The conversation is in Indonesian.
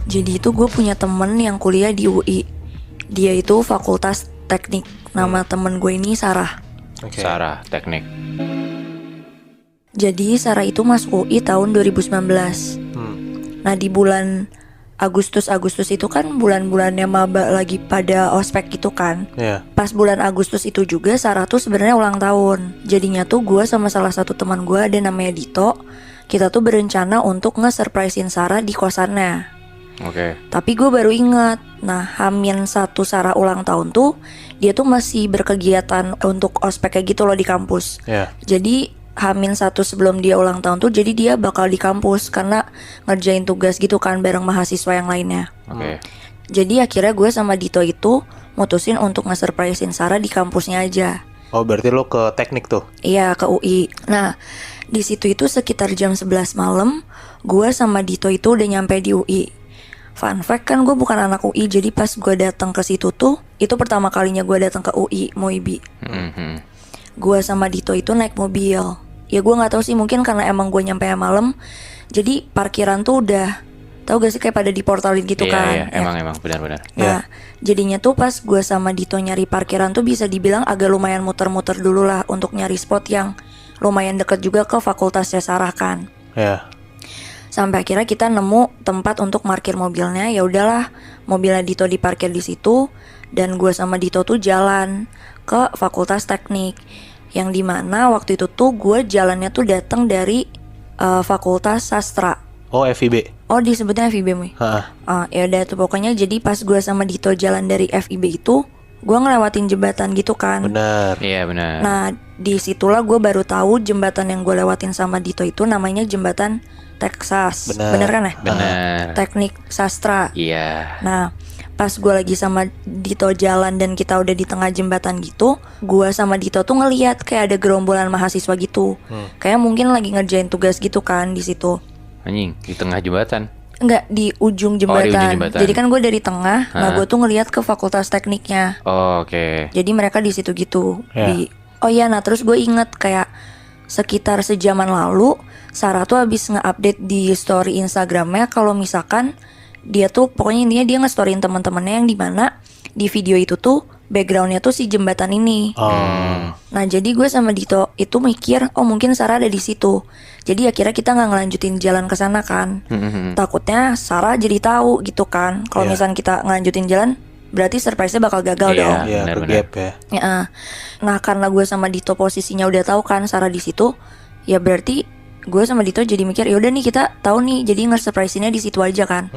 Jadi itu gue punya temen yang kuliah di UI. Dia itu fakultas teknik. Nama temen gue ini Sarah. Sarah, teknik. Jadi Sarah itu masuk UI tahun 2019. Nah di bulan Agustus itu kan bulan-bulannya maba lagi pada ospek gitu kan. Pas bulan Agustus itu juga Sarah tuh sebenarnya ulang tahun. Jadinya tuh gue sama salah satu teman gue ada namanya Dito. Kita tuh berencana untuk nge-surprisein Sarah di kosannya. Tapi gue baru ingat, nah H-1 Sarah ulang tahun tuh dia tuh masih berkegiatan untuk ospek kayak gitu loh di kampus. Jadi H-1 sebelum dia ulang tahun tuh jadi dia bakal di kampus karena ngerjain tugas gitu kan bareng mahasiswa yang lainnya. Jadi akhirnya gue sama Dito itu mutusin untuk nge-surprisein Sarah di kampusnya aja. Oh berarti lo ke teknik tuh? Iya, ke UI. Nah di situ itu sekitar jam 11 malam gue sama Dito itu udah nyampe di UI. Fun fact kan gue bukan anak UI, jadi pas gue datang ke situ tuh itu pertama kalinya gue datang ke UI Moibi. Gue sama Dito itu naik mobil. Ya gue nggak tahu sih, mungkin karena emang gue nyampe malam, jadi parkiran tuh udah tahu gak sih kayak pada diportalin gitu kan? Iya, emang benar-benar. Nah, jadinya tuh pas gue sama Dito nyari parkiran tuh bisa dibilang agak lumayan muter-muter dulu lah untuk nyari spot yang lumayan deket juga ke fakultasnya Sarah kan. Sampai akhirnya kita nemu tempat untuk parkir mobilnya. Ya udahlah, mobilnya Dito diparkir di situ dan gue sama Dito tuh jalan ke fakultas teknik. Yang dimana waktu itu tuh gue jalannya tuh datang dari fakultas sastra. Oh FIB. Oh disebutnya FIB Mui. Ya udah tuh pokoknya jadi pas gue sama Dito jalan dari FIB itu gue ngelewatin jembatan gitu kan. Benar. Iya benar. Nah disitulah gue baru tahu jembatan yang gue lewatin sama Dito itu namanya jembatan Texas. Bener kan ya? Benar. Teknik sastra. Iya. Nah pas gue lagi sama Dito jalan dan kita udah di tengah jembatan gitu, gue sama Dito tuh ngeliat kayak ada gerombolan mahasiswa gitu. Kayak mungkin lagi ngerjain tugas gitu kan di situ. Anjing, di tengah jembatan. Enggak, di ujung jembatan. Oh, di ujung jembatan. Jadi kan gue dari tengah, nah gue tuh ngeliat ke fakultas tekniknya. Jadi mereka di situ gitu. Oh iya, nah terus gue inget kayak sekitar sejaman lalu Sarah tuh habis nge-update di story Instagramnya kalau misalkan dia tuh pokoknya intinya dia nge-storyin teman-temannya yang dimana di video itu tuh backgroundnya tuh si jembatan ini. Nah jadi gue sama Dito itu mikir oh mungkin Sarah ada di situ. Jadi akhirnya kita nggak ngelanjutin jalan ke sana kan. Takutnya Sarah jadi tahu gitu kan. Kalau misalnya kita ngelanjutin jalan berarti surprise-nya bakal gagal dong. Iya, bergap ya. Nah karena gue sama Dito posisinya udah tahu kan Sarah di situ, ya berarti gue sama Dito jadi mikir ya udah nih kita tahu nih jadi nge-surprise-nya di situ aja kan.